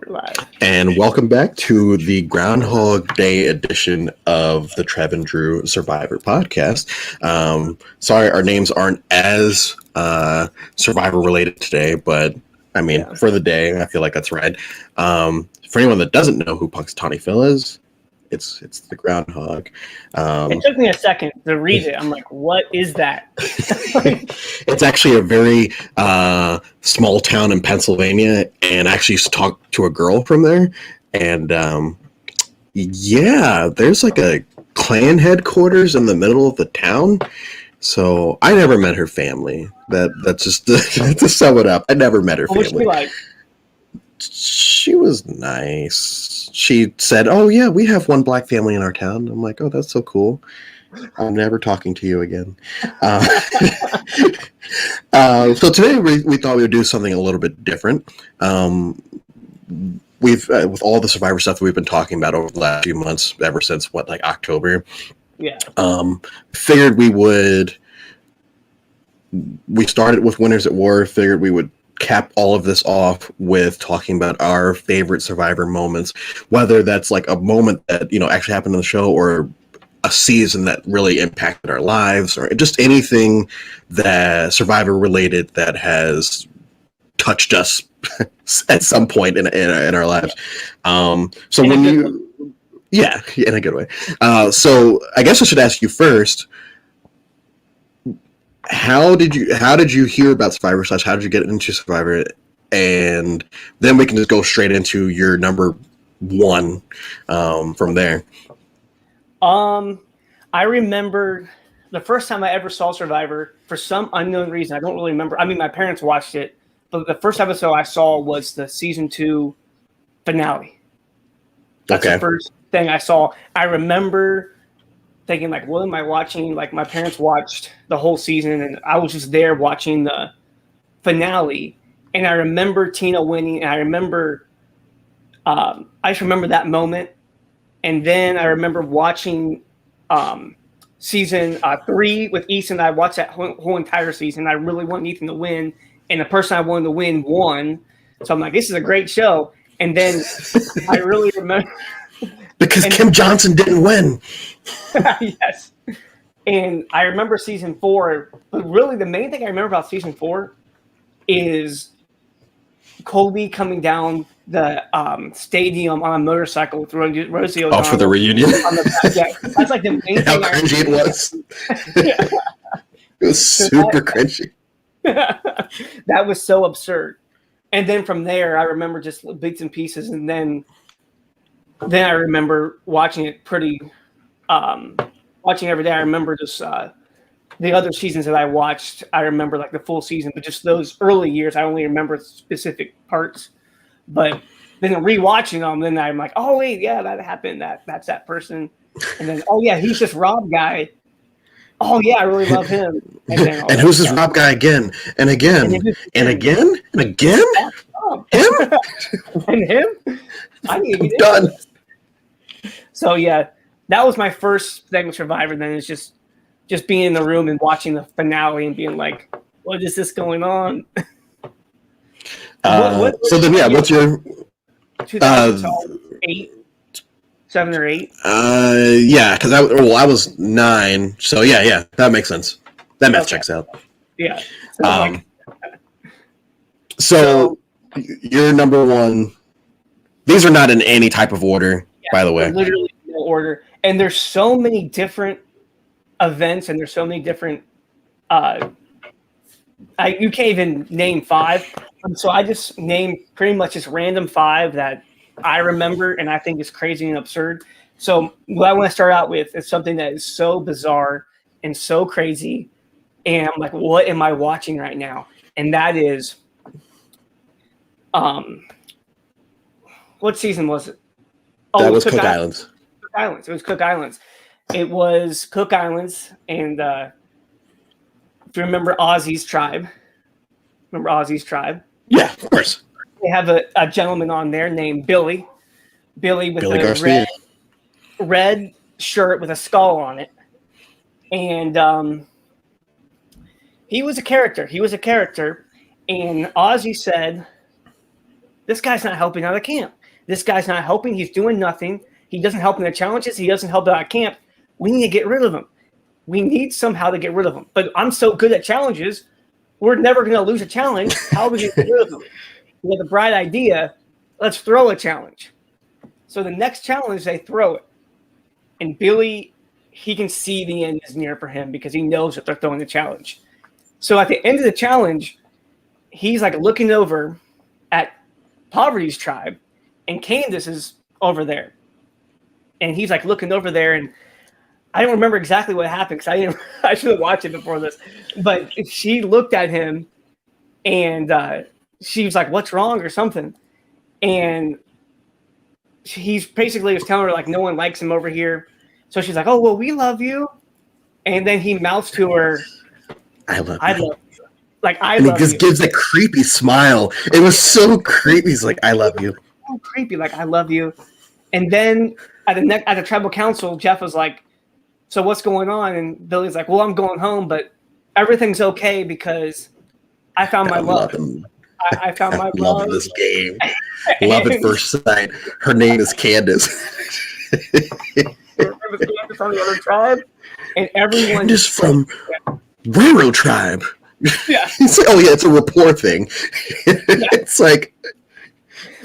We're live. And welcome back to the Groundhog Day edition of the Trev and Drew Survivor podcast. Sorry, our names aren't as Survivor related today, but I mean, for the day, I feel like that's right. For anyone that doesn't know who Punxsutawney Phil is, it's the groundhog. It took me a second to read it. I'm like, what is that? It's actually a very small town in Pennsylvania, and I actually used to talk to a girl from there, and there's like a clan headquarters in the middle of the town. So I never met her family. That's just to sum it up. I never met her family. What was she like? She was nice. She said, "Oh yeah, we have one black family in our town." I'm like, "Oh, that's so cool. I'm never talking to you again." So today we thought we would do something a little bit different. We've with all the Survivor stuff that we've been talking about over the last few months, ever since October. Yeah. Figured we started with Winners at War. Figured we would cap all of this off with talking about our favorite Survivor moments, whether that's like a moment that actually happened on the show, or a season that really impacted our lives, or just anything that Survivor related that has touched us at some point in our lives. So when you, in a good way. So I guess I should ask you first, how did you hear about Survivor / how did you get into Survivor? And then we can just go straight into your number one from there. I remember the first time I ever saw Survivor, for some unknown reason. I don't really remember. I mean, my parents watched it, but the first episode I saw was the season 2 finale. That's the first thing I saw. I remember thinking, like, what am I watching? Like, my parents watched the whole season, and I was just there watching the finale. And I remember Tina winning, and I remember, I just remember that moment. And then I remember watching season 3 with Ethan. I watched that whole entire season. I really wanted Ethan to win, and the person I wanted to win won. So I'm like, this is a great show. And then I really remember because Kim Johnson didn't win. Yes. And I remember season 4, but really the main thing I remember about season 4 is Colby coming down the stadium on a motorcycle with Rosie O'Donnell. For the reunion? That's like the main thing. How cringy it was. It was super cringy. That was so absurd. And then from there, I remember just bits and pieces. And then I remember watching it watching every day. I remember just the other seasons that I watched. I remember like the full season, but just those early years, I only remember specific parts. But then rewatching them, then I'm like, oh wait, yeah, that happened. That's that person. And then, oh yeah, he's this Rob guy. Oh yeah, I really love him. And who's this Rob guy again? And again. And again? And again? Him? And him? I need to get done. So yeah, that was my first thing with Survivor. Then it's just being in the room and watching the finale and being like, what is this going on? What's your 2008, 7 or 8? Because I was 9. So yeah, that makes sense. That math checks out. Yeah. So you're number one. These are not in any type of order, by the way. Literally no order. And there's so many different events, and there's so many different. You can't even name 5. So I just named pretty much just random 5 that I remember and I think is crazy and absurd. So what I want to start out with is something that is so bizarre and so crazy. And I'm like, what am I watching right now? And that is, what season was it? That was Cook Islands. Cook Islands. It was Cook Islands. It was Cook Islands. And if you remember Ozzy's tribe. Remember Ozzy's tribe? Yeah, of course. They have a gentleman on there named Billy. Billy with a red shirt with a skull on it. And he was a character. And Ozzy said this guy's not helping out of camp. This guy's not helping. He's doing nothing. He doesn't help in the challenges. He doesn't help out at camp. We need to get rid of him. We need somehow to get rid of him. But I'm so good at challenges, we're never going to lose a challenge. How are we going to get rid of him? We have the bright idea. Let's throw a challenge. So the next challenge, they throw it. And Billy, he can see the end is near for him because he knows that they're throwing the challenge. So at the end of the challenge, he's like looking over at Poverty's tribe, and Candace is over there. And he's like looking over there, and I don't remember exactly what happened because I should have watched it before this. But she looked at him, and she was like, "What's wrong?" or something. And he's basically was telling her like, "No one likes him over here." So she's like, "Oh well, we love you." And then he mouths to her, "I love you." I love you. Like I and love he just gives a creepy smile. It was so creepy. He's like, "I love you." So creepy, like I love you. And then at the tribal council, Jeff was like, "So what's going on?" And Billy's like, "Well, I'm going home, but everything's okay because I found my love. I found my love." Love this game. Love at first sight. Her name is Candace. Remember Candace on the other tribe, and everyone just from Railroad Tribe. Yeah. It's like, oh yeah, it's a rapport thing. It's like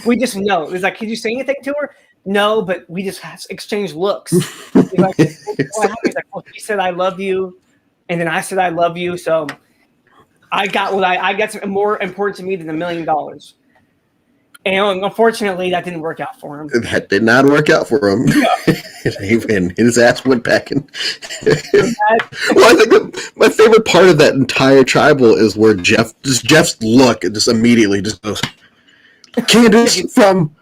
we just know. It's like, "Can you say anything to her?" No, but we just exchanged looks. He's like, "Well, he said I love you, and then I said I love you, so I got what I got more important to me than $1 million." And unfortunately, that didn't work out for him. That did not work out for him. And his ass went packing. Well, I think my favorite part of that entire tribal is where Jeff's look just immediately just goes, "Candace from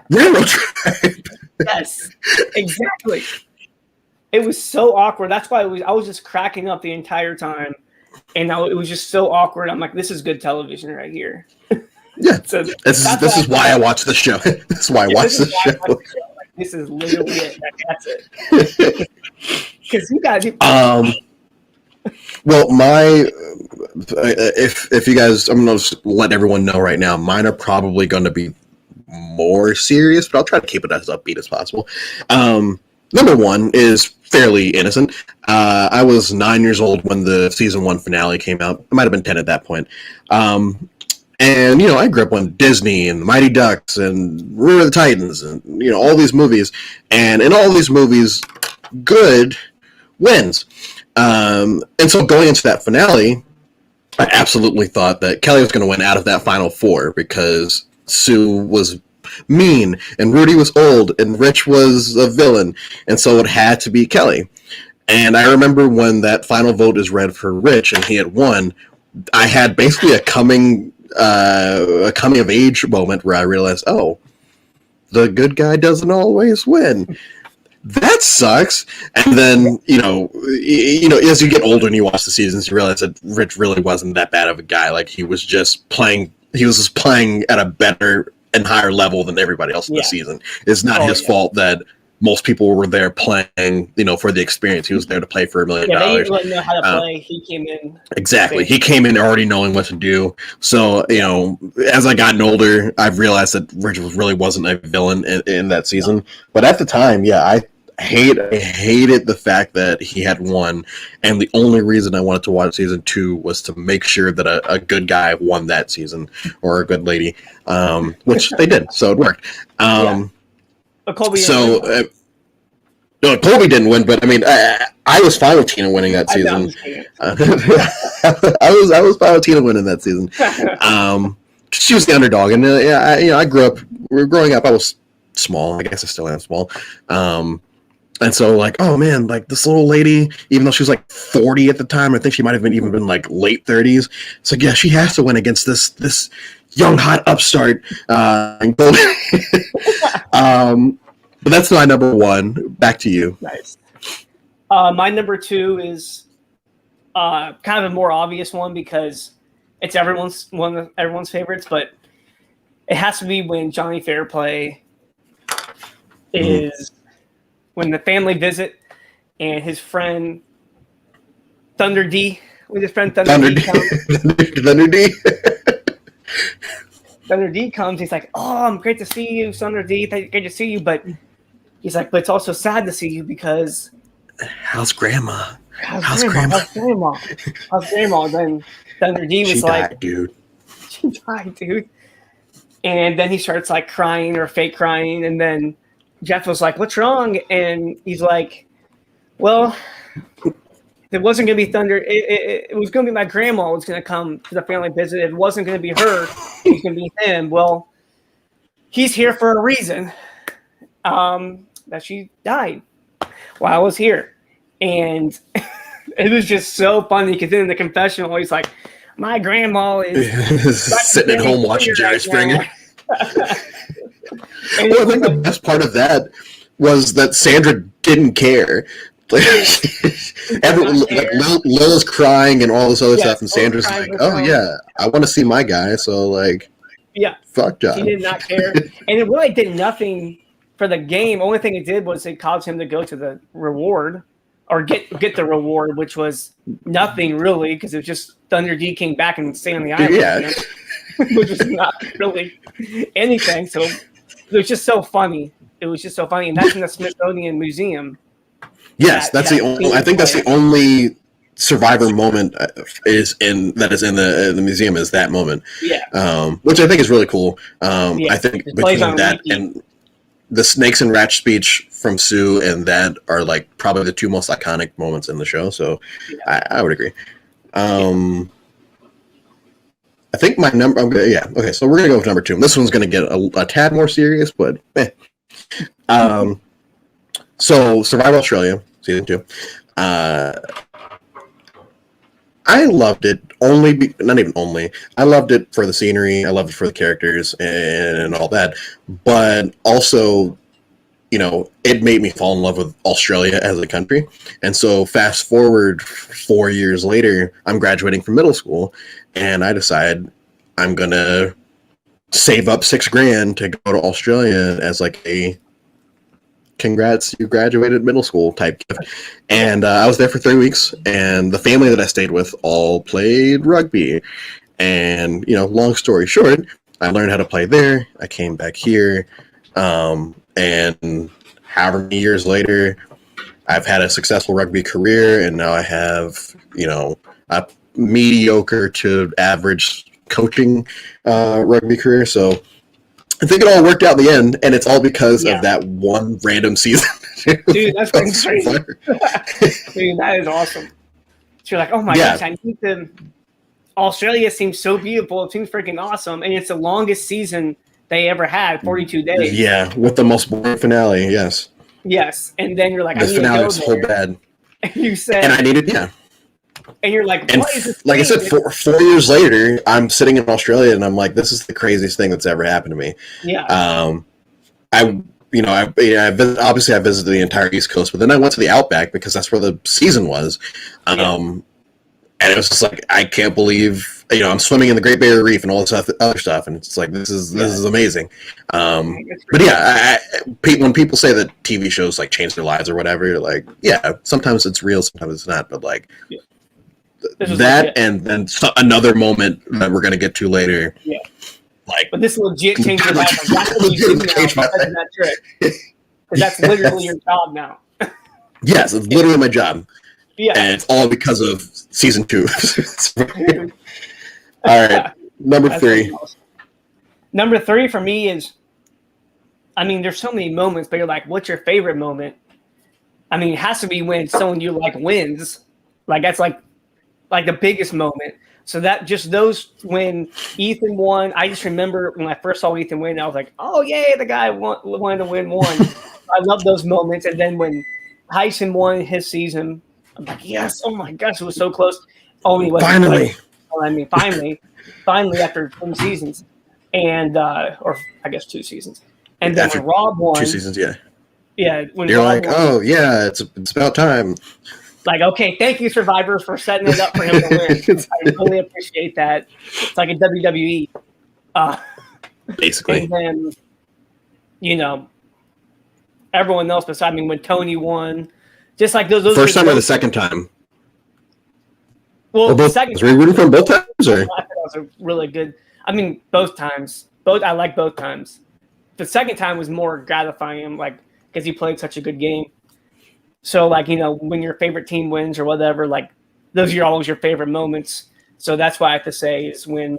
Railroad Tribe." Yes, exactly. It was so awkward. That's why I was just cracking up the entire time, and it was just so awkward. I'm like, this is good television right here. Yeah, so this is why I watch the show. This is why I watch the show. Like, this is literally it. That's it. Because you guys. Well, if you guys, I'm going to let everyone know right now, mine are probably going to be more serious, but I'll try to keep it as upbeat as possible. Number one is fairly innocent. I was 9 years old when the season 1 finale came out. I might have been 10 at that point. And, I grew up on Disney and the Mighty Ducks and Remember the Titans and, all these movies. And in all these movies, good wins. And so going into that finale, I absolutely thought that Kelly was going to win out of that final 4 because Sue was mean and Rudy was old and Rich was a villain. And so it had to be Kelly. And I remember when that final vote is read for Rich and he had won, I had basically a coming of age moment where I realized, oh, the good guy doesn't always win. That sucks. And then, as you get older and you watch the seasons, you realize that Rich really wasn't that bad of a guy. Like he was just playing at a better and higher level than everybody else in the season. It's not his fault that most people were there playing, for the experience. He was there to play for $1 million. Yeah, they didn't really know how to play. He came in. Exactly. He came in already knowing what to do. So, as I gotten older, I've realized that Rich really wasn't a villain in that season. But at the time, I hated the fact that he had won. And the only reason I wanted to watch season 2 was to make sure that a good guy won that season or a good lady, which they did. So it worked. Colby no, Colby didn't win, but I mean, I was fine with Tina winning that season. I was fine with Tina winning that season. She was the underdog, and I grew up. Growing up, I was small. I guess I still am small. And so, like, oh man, like this little lady, even though she was like 40 at the time, I think she might have even been like late 30s. It's like, yeah, she has to win against this young hot upstart. But that's my number 1. Back to you. Nice. My number 2 is kind of a more obvious one because it's one of everyone's favorites, but it has to be when Johnny Fairplay is when the family visit and his friend Thunder D, with his friend Thunder D. Thunder D. Thunder D comes. He's like, "Oh, I'm great to see you, Thunder D. Great to see you." But he's like, "But it's also sad to see you because how's grandma? How's grandma? How's grandma?" And then Thunder D was she like, died, dude. "She died, dude." And then he starts like crying or fake crying, and then Jeff was like, "What's wrong?" And he's like, "Well, it wasn't going to be Thunder. It was going to be my grandma was going to come to the family visit. It wasn't going to be her. It was going to be him. Well, he's here for a reason. That she died while I was here." And it was just so funny because in the confessional, he's like, "My grandma is sitting at home watching Jerry Springer." Well, I think the best part of that was that Sandra didn't care. Everyone, like Lila's crying and all this other stuff, and Sandra's like, "Oh yeah, I want to see my guy." So like, fuck John. She did not care, and it really did nothing for the game. Only thing it did was it caused him to go to the reward or get the reward, which was nothing really because it was just Thunder D came back and stayed on the island, which was not really anything. So it was just so funny. It was just so funny, and that's in the Smithsonian Museum. Yes, that's the only. I think that's the only Survivor moment is in the museum is that moment. Yeah. Which I think is really cool. I think between that and the snakes and rats speech from Sue and that are like probably the two most iconic moments in the show. So I would agree. I think my number. Okay. So we're gonna go with number 2. This one's gonna get a tad more serious, but. So, Survivor Australia, season 2. I loved it not even only. I loved it for the scenery. I loved it for the characters and all that. But also, it made me fall in love with Australia as a country. And so, fast forward 4 years later, I'm graduating from middle school, and I decide I'm gonna save up $6,000 to go to Australia as like a congrats, you graduated middle school type gift. And I was there for 3 weeks, and the family that I stayed with all played rugby. And, long story short, I learned how to play there. I came back here. And however many years later, I've had a successful rugby career, and now I have, a mediocre to average coaching rugby career. So I think it all worked out in the end, and it's all because of that one random season. Dude, that's crazy. Dude, that is awesome. So you're like, oh my gosh, I need to. Australia seems so beautiful. It seems freaking awesome, and it's the longest season they ever had, 42 days. Yeah, with the most boring finale. Yes. Yes, and then you're like, the finale was so bad. And you said, and I needed And you're like, what is this? Like I said, 4 years later, I'm sitting in Australia, and I'm like, this is the craziest thing that's ever happened to me. Yeah. I visited the entire East Coast, but then I went to the Outback because that's where the season was. And it was just like, I can't believe, I'm swimming in the Great Barrier Reef and all this other stuff, and it's like, this is amazing. But when people say that TV shows like change their lives or whatever, you're like, sometimes it's real, sometimes it's not, but like. That and then another moment that we're gonna get to later. Yeah. But this legit changed your life. That's what you do now because of that trick. Because that's literally your job now. Yes, it's literally my job. Yeah. And it's all because of season 2. All right. Number 3. Awesome. Number 3 for me is, there's so many moments, but you're like, what's your favorite moment? It has to be when someone you like wins. Like that's like the biggest moment. So that just those when Ethan won, I just remember when I first saw Ethan win, I was like, oh yay, the guy wanted to win one. I love those moments. And then when Tyson won his season, I'm like, yes, oh my gosh, it was so close. Only was finally. Finally after 2 seasons. And or I guess 2 seasons. And then when Rob won 2 seasons, yeah. Yeah. When you're Rob like, won, oh yeah, it's about time. Like, okay, thank you, Survivors, for setting it up for him to win. I really appreciate that. It's like a WWE. Basically. And then, everyone else beside me, when Tony won, just like those first time or the second time? Well, the second time. Were you rooting for both times? Or? I thought it was a really good. Both times. both. I like both times. The second time was more gratifying, like because he played such a good game. So like when your favorite team wins or whatever, like those are always your favorite moments. So that's why I have to say is when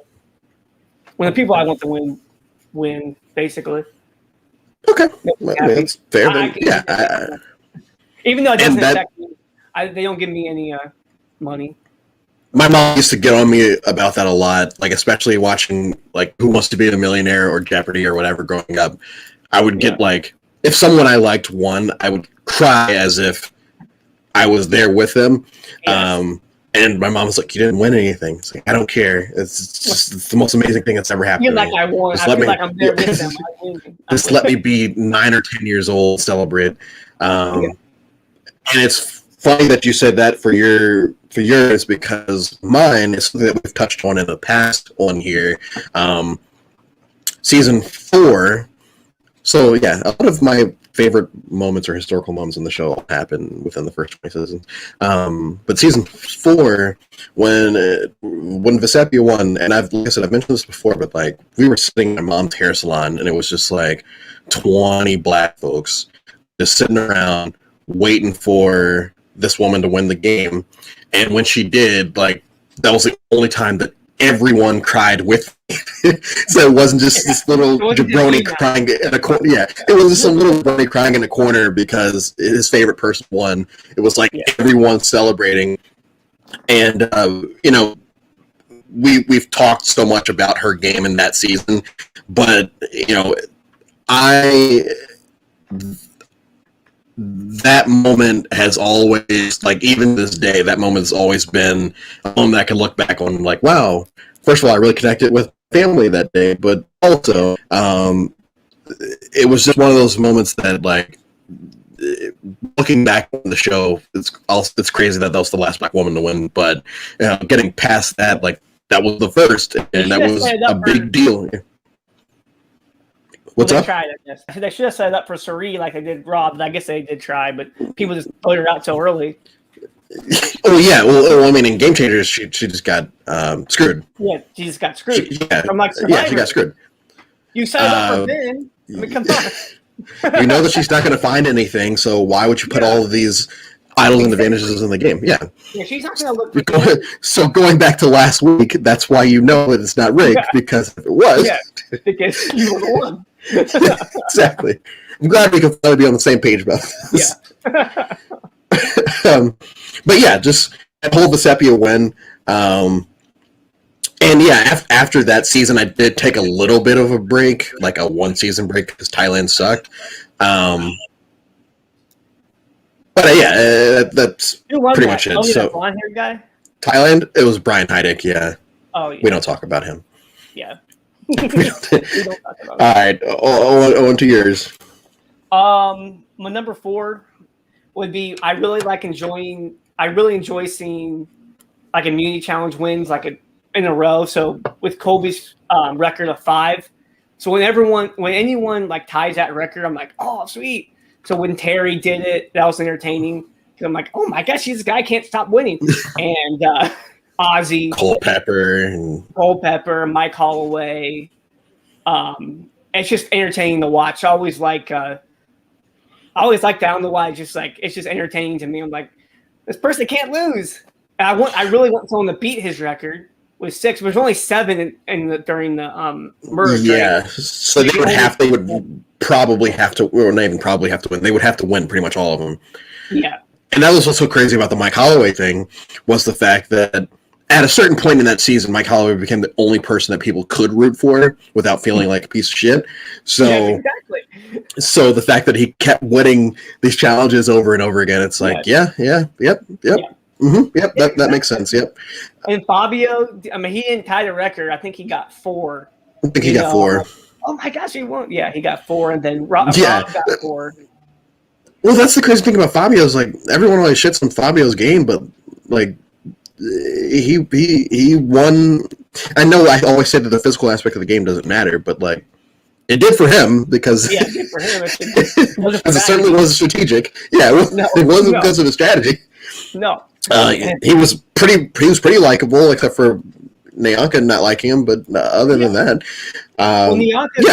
the people I want to win basically. Okay, that's fair. Even though it doesn't affect me, they don't give me any money. My mom used to get on me about that a lot, like especially watching like Who Wants to Be a Millionaire or Jeopardy or whatever growing up. I would get like, if someone I liked won, I would cry as if I was there with them. Yes. And my mom was like, "You didn't win anything." It's like, I don't care. It's the most amazing thing that's ever happened. I feel like I won. I feel like I'm there with them. Just let me be 9 or 10 years old, celebrate. And it's funny that you said that for yours, because mine is something that we've touched on in the past on here. Season 4. So yeah, a lot of my favorite moments or historical moments in the show happen within the first 20 seasons. But season 4, when Vesepia won, and like I said, I've mentioned this before, but like we were sitting in my mom's hair salon, and it was just like 20 black folks just sitting around waiting for this woman to win the game. And when she did, like that was the only time that everyone cried with me. So it wasn't just this little jabroni crying in a corner. Yeah, it was just some little jabroni crying in a corner because his favorite person won. It was like everyone celebrating. And we've talked so much about her game in that season, but that moment has always, like, even this day, that moment has always been a moment that I can look back on, like, wow, first of all, I really connected with family that day, but also, it was just one of those moments that, like, looking back on the show, it's crazy that was the last black woman to win, but getting past that, like, that was the first, and that was a big deal. What's up? Tried, I guess. They should have set it up for Suri like they did Rob, but I guess they did try, but people just put her out so early. Oh, yeah. Well, I mean, in Game Changers, she just got screwed. Yeah, she just got screwed. She got screwed. You set it up for Ben. I mean, come on. We know that she's not going to find anything, so why would you put all of these idols and advantages in the game? Yeah, she's not going to look for So going back to last week, that's why you know that it's not rigged, because if it was... Yeah, because you were the one. Exactly. I'm glad we can finally be on the same page about this. Yeah. But yeah, just that whole Vesepia win. And yeah, after that season, I did take a little bit of a break, like a 1-season break, because Thailand sucked. But yeah, that's pretty much it. So, blonde-haired guy? Thailand, it was Brian Heidick. Yeah. Oh yeah. We don't talk about him. Yeah. We don't talk about all right, on to yours. My number 4 would be I really enjoy seeing like immunity challenge wins in a row. So with Kobe's record of 5, so when anyone like ties that record, I'm like, oh sweet. So when Terry did it, that was entertaining. I'm like, oh my gosh, this guy can't stop winning. And Ozzy, Culpepper, Mike Holloway. It's just entertaining to watch. I always like down the line. It's just entertaining to me. I'm like, this person can't lose. And I really want someone to beat his record with 6. But there's only 7 during the merge. Yeah, right? So they would probably have to, or not even probably have to win. They would have to win pretty much all of them. Yeah. And that was what's so crazy about the Mike Holloway thing, was the fact that at a certain point in that season, Mike Holloway became the only person that people could root for without feeling like a piece of shit. So, yes, exactly. So the fact that he kept winning these challenges over and over again, it's like, yep. Mm-hmm, yep, that makes sense, yep. And Fabio, I mean, he didn't tie the record. I think he got 4. I think he got 4. Oh my gosh, he won. Yeah, he got 4, and then Rob got 4. Well, that's the crazy thing about Fabio is, like, everyone always shits on Fabio's game, but, like, he won. I know I always say that the physical aspect of the game doesn't matter, but, like, it did for him because it did for him. It certainly wasn't strategic. Yeah, it wasn't because of his strategy. No. He was pretty likable, except for Nyanka not liking him, but other than that, Nyanka is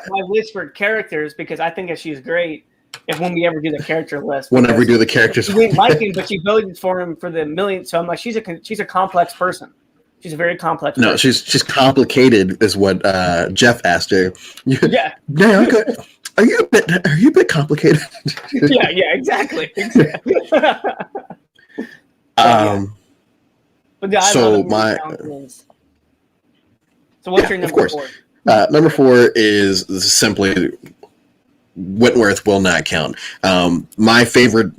my list for characters because I think that she's great. If when we ever do the character list, whenever we do the characters, we didn't like him, but she voted for him for the millionth. So I'm like, she's a complex person. She's a very complex. No, person. she's complicated, is what Jeff asked her. Nyanka, are you a bit complicated? yeah, exactly. So what's your number 4? Number 4 is simply Wentworth will not count. My favorite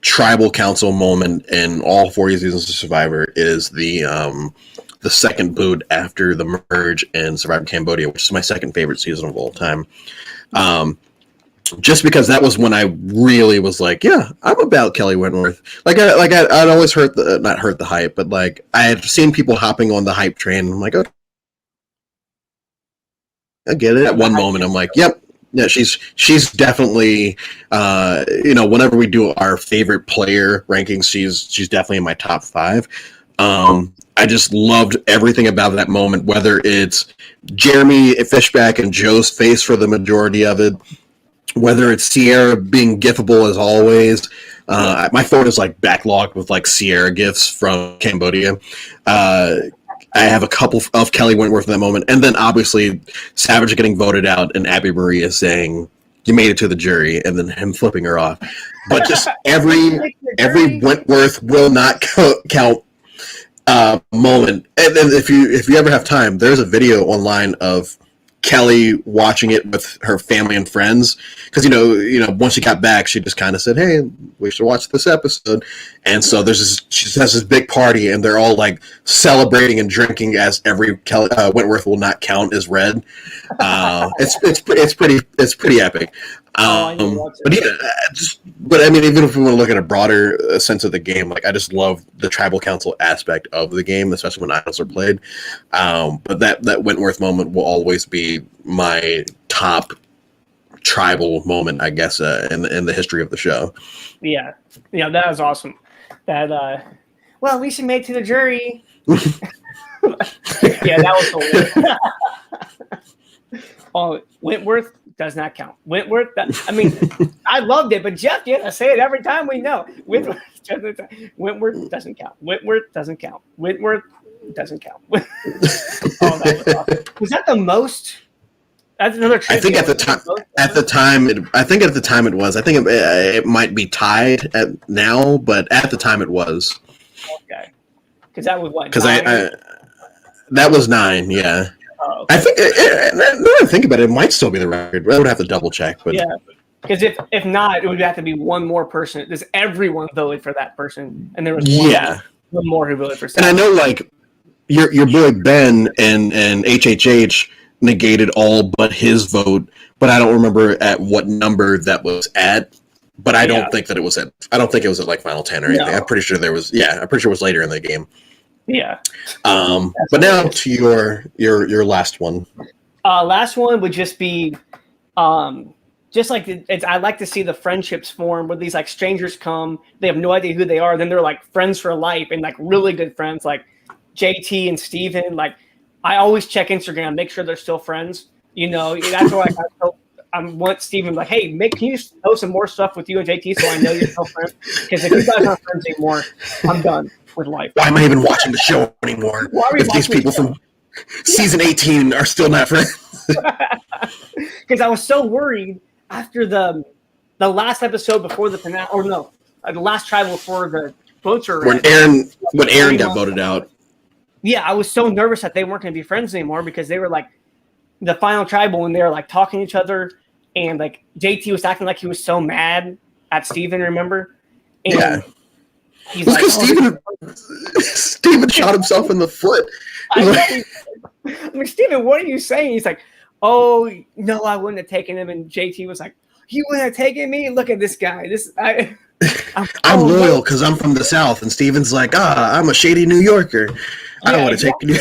tribal council moment in all 40 seasons of Survivor is the second boot after the merge in Survivor Cambodia, which is my second favorite season of all time. Just because that was when I really was like, yeah, I'm about Kelly Wentworth. I'd always not heard the hype, but like I had seen people hopping on the hype train. I'm like, okay, I get it. At one moment, I'm like, yep, yeah, she's definitely, whenever we do our favorite player rankings, she's definitely in my top 5. I just loved everything about that moment, whether it's Jeremy Fishback and Joe's face for the majority of it, whether it's Sierra being gifable as always. My phone is like backlogged with like Sierra gifs from Cambodia. I have a couple of Kelly Wentworth in that moment, and then obviously Savage getting voted out and Abby Maria saying, "You made it to the jury," and then him flipping her off. But just every Wentworth will not count moment. And then if you ever have time, there's a video online of Kelly watching it with her family and friends, because once she got back, she just kind of said, "Hey, we should watch this episode." And so she has this big party, and they're all like celebrating and drinking as every Kelly Wentworth will not count is read. It's pretty epic. But I mean, even if we want to look at a broader sense of the game, like I just love the tribal council aspect of the game, especially when Idols are played. But that Wentworth moment will always be my top tribal moment, I guess, in the history of the show. Yeah, that was awesome. That at least he made it to the jury. Yeah, that was hilarious. Oh, Wentworth does not count. Wentworth, I loved it, but Jeff, I say it every time we know. Wentworth doesn't count. Wentworth doesn't count. Wentworth doesn't count. That was awesome. Was that the most? That's another. I think at the time it was. I think it might be tied now, but at the time it was. Okay, because that was what? Because that was 9. Yeah. Oh, okay. I think, now that I think about it, it might still be the record. I would have to double check. But yeah, because if not, it would have to be one more person. Does everyone voted for that person? And there was one more who voted for Savage. And I know, like, your boy Ben and HHH negated all but his vote, but I don't remember at what number that was at. But I don't think that it was at. I don't think it was at like Final 10 or anything. No. I'm pretty sure there was. Yeah, I'm pretty sure it was later in the game. Yeah. But now to your last one. Last one would just be, just like I like to see the friendships form where these like strangers come, they have no idea who they are, then they're like friends for life and like really good friends, like JT and Steven. Like I always check Instagram, make sure they're still friends. That's why I want Steven like, hey, can you post some more stuff with you and JT so I know you're still friends? Because if you guys aren't friends anymore, I'm done with life. Why am I even watching the show anymore? If these people from season 18 are still not friends. Because I was so worried after the last episode before the finale, or no, the last tribal before the votes were when Aaron got voted out. Yeah, I was so nervous that they weren't going to be friends anymore because they were like the final tribal when they were like talking to each other, and like JT was acting like he was so mad at Steven, remember? And yeah. He's like, Steven shot himself in the foot. Steven, what are you saying? He's like, oh, no, I wouldn't have taken him. And JT was like, you wouldn't have taken me? Look at this guy. I'm loyal because I'm from the South. And Steven's like, I'm a shady New Yorker. I don't want to take you.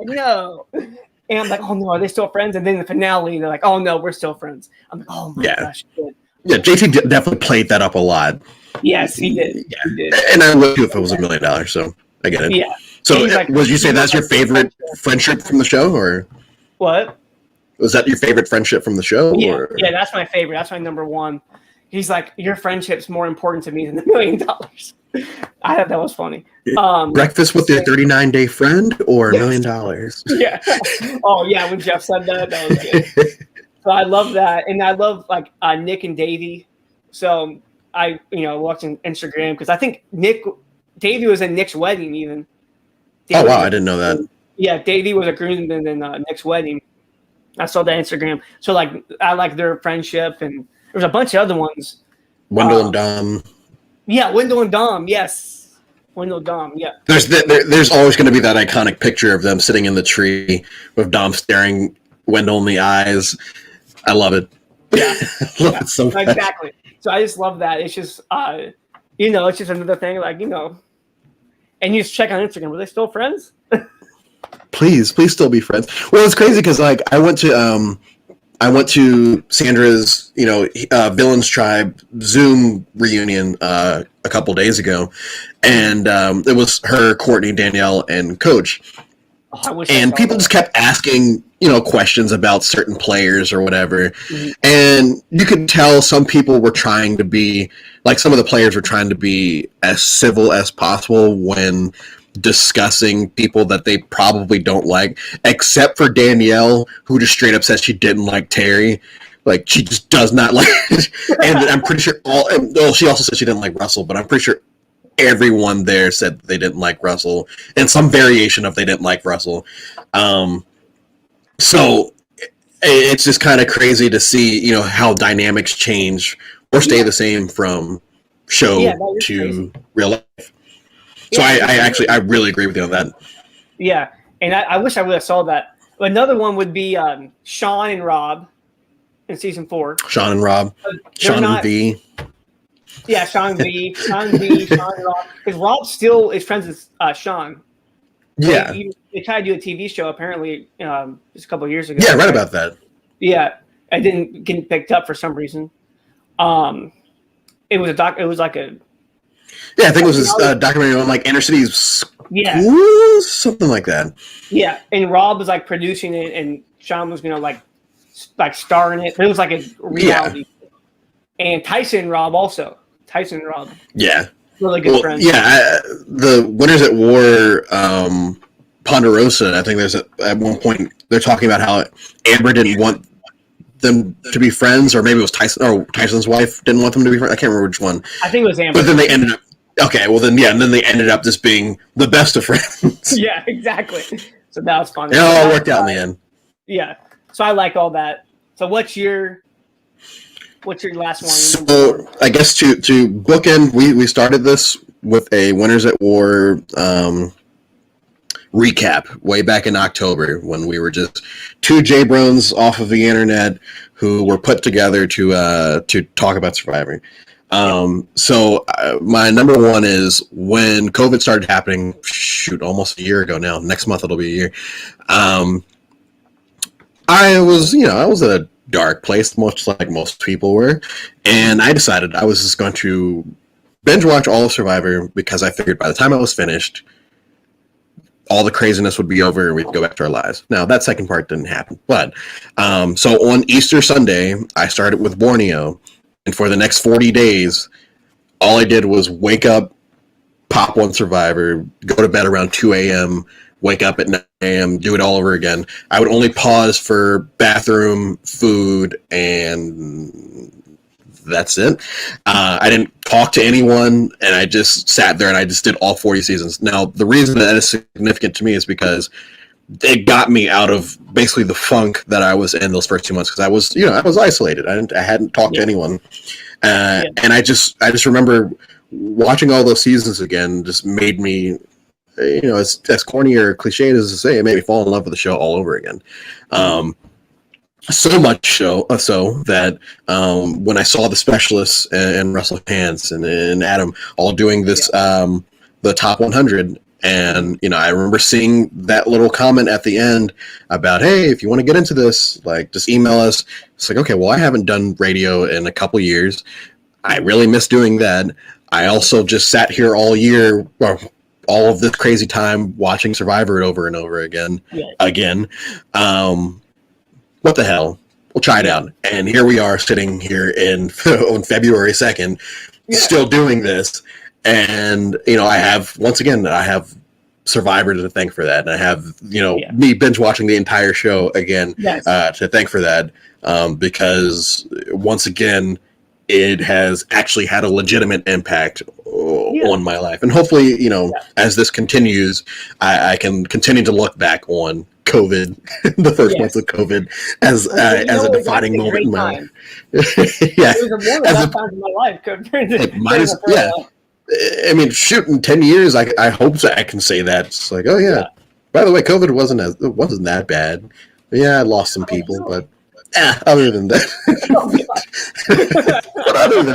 No. And I'm like, oh, no, are they still friends? And then the finale, they're like, oh, no, we're still friends. I'm like, oh, my gosh. Good. Yeah, JT definitely played that up a lot. Yes, he did. Yeah. He did. And I would too if it was $1 million, so I get it. Yeah. So, Like, would you say that's your favorite friendship from the show, or what? Was that your favorite friendship from the show? Yeah, or? yeah, that's my favorite. That's my number one. He's like, your friendship's more important to me than $1 million. I thought that was funny. Breakfast with your 39-day friend or $1 million? Yeah. Oh yeah, when Jeff said that was good. So I love that, and I love like Nick and Davey. So I watching Instagram because I think Davey was in Nick's wedding even. Davey oh wow, I didn't know that. Yeah, Davey was a groomsman in Nick's wedding. I saw that Instagram. So like I like their friendship, and there's a bunch of other ones. Wendell and Dom. Yeah, Wendell and Dom. Yes, Wendell and Dom. Yeah. There's always going to be that iconic picture of them sitting in the tree with Dom staring Wendell in the eyes. I love it. Yeah, love it so much. Exactly. So I just love that. It's just it's just another thing, like and you just check on Instagram. Were they still friends? Please still be friends. Well, it's crazy because like I went to Sandra's Villains Tribe Zoom reunion a couple days ago, and it was her, Courtney, Danielle, and Coach. And people just kept asking questions about certain players or whatever, and you could tell some people were trying to be like, some of the players were trying to be as civil as possible when discussing people that they probably don't like, except for Danielle, who just straight up said she didn't like Terry. Like, she just does not like and I'm pretty sure she also said she didn't like Russell, but I'm pretty sure everyone there said they didn't like Russell, and some variation of they didn't like Russell. So it's just kind of crazy to see how dynamics change or stay the same from show to crazy. Real life. So I really agree with you on that. Yeah, and I wish I would have saw that. Another one would be Sean and Rob in season 4. Sean and Rob. Sean and V. Yeah, Sean V. Sean and Rob. Because Rob still is friends with Sean. Yeah. They tried to do a TV show apparently just a couple of years ago. Yeah, I read about that. Yeah, I didn't get picked up for some reason. It was like a. Yeah, I think it was this documentary on like inner city schools, something like that. Yeah, and Rob was like producing it, and Sean was gonna like star in it. But it was like a reality. Yeah. And Tyson and Rob also. Tyson and Rob. Yeah. Really good friends. Yeah, the Winners at War, Ponderosa. I think there's at one point they're talking about how Amber didn't want them to be friends, or maybe it was Tyson or Tyson's wife didn't want them to be friends. I can't remember which one. I think it was Amber. But then they ended up. Okay, well then, and then they ended up just being the best of friends. Yeah, exactly. So that was fun. It all worked out in the end. Yeah. So I like all that. So what's your last one? So I guess to bookend, we started this with a Winners at War recap way back in October when we were just two J-Brones off of the internet who were put together to talk about Survivor. So my number one is when COVID started happening, almost a year ago now. Next month it'll be a year. I was at a dark place, much like most people were, and I decided I was just going to binge watch all of Survivor because I figured by the time I was finished, all the craziness would be over and we'd go back to our lives. Now, that second part didn't happen, but so on Easter Sunday, I started with Borneo. And for the next 40 days, all I did was wake up, pop one Survivor, go to bed around 2 a.m., wake up at 9 a.m., do it all over again. I would only pause for bathroom, food, and that's it. I didn't talk to anyone, and I just sat there and I just did all 40 seasons. Now, the reason that is significant to me is because it got me out of basically the funk that I was in those first 2 months because I was isolated. I hadn't talked to anyone, and I just remember watching all those seasons again. Just made me, as corny or cliche as to say, it made me fall in love with the show all over again. So much so that when I saw the specialists and Russell Hantz and Adam all doing this, the top 100. And, I remember seeing that little comment at the end about, hey, if you want to get into this, like, just email us. It's like, okay, well, I haven't done radio in a couple years. I really miss doing that. I also just sat here all year, well, all of this crazy time watching Survivor over and over again. What the hell? We'll try it out. And here we are sitting here on February 2nd, still doing this. And, I have Survivor to thank for that. And I have, me binge watching the entire show again to thank for that. Because once again, it has actually had a legitimate impact on my life. And hopefully, as this continues, I can continue to look back on COVID, the first months of COVID, as a defining moment in my life. It was one of the best times in my life compared to I mean, shoot, in 10 years, I hope I can say that. It's like, oh yeah. By the way, COVID wasn't that bad. Yeah, I lost some people, but other than that, but other than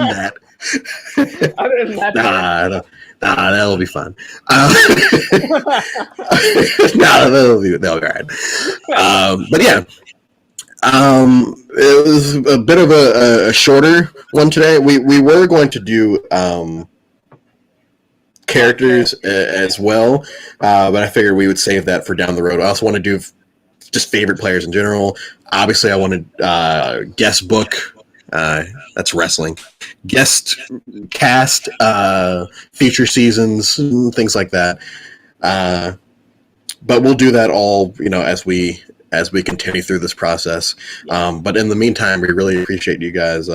that, that'll be fun. That'll be all right. But yeah, it was a bit of a shorter one today. We were going to do characters as well, but I figured we would save that for down the road. I also want to do just favorite players in general. Obviously, I wanted guest book. That's wrestling. Guest cast, feature seasons, things like that. But we'll do that all, as we continue through this process. But in the meantime, we really appreciate you guys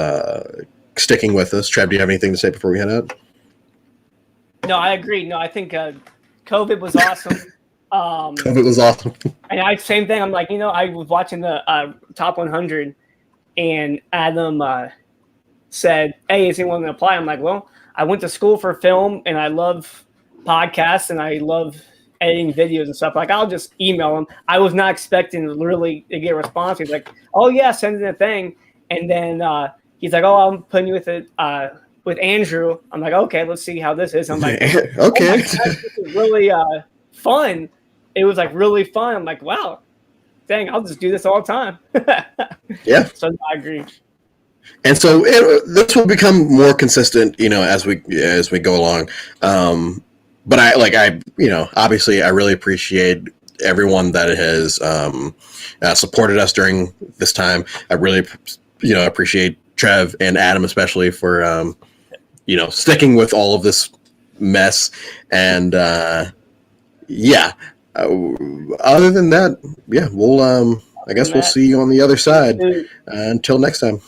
sticking with us. Trev, do you have anything to say before we head out? No, I agree. No, I think COVID was awesome. COVID was awesome. And same thing. I'm like, I was watching the Top 100, and Adam said, "Hey, is anyone going to apply?" I'm like, "Well, I went to school for film, and I love podcasts, and I love editing videos and stuff. Like, I'll just email him." I was not expecting to get a response. He's like, "Oh yeah, send in a thing," and then he's like, "Oh, I'm putting you with Andrew." I'm like, "Okay, let's see how this is." I'm like, okay, oh my gosh, this is really fun. It was like really fun. I'm like, wow, dang, I'll just do this all the time. Yeah. So I agree. And so this will become more consistent, as we go along. But obviously, I really appreciate everyone that has supported us during this time. I really, appreciate Trev and Adam especially for sticking with all of this mess. And other than that, we'll I guess we'll see you on the other side. Until next time.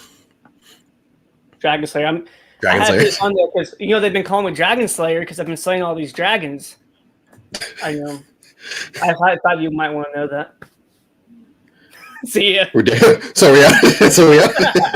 Dragon Slayer. Dragon I Slayer. had this on there because they've been calling me Dragon Slayer because I've been slaying all these dragons. I know. I thought you might want to know that. See ya. So we are.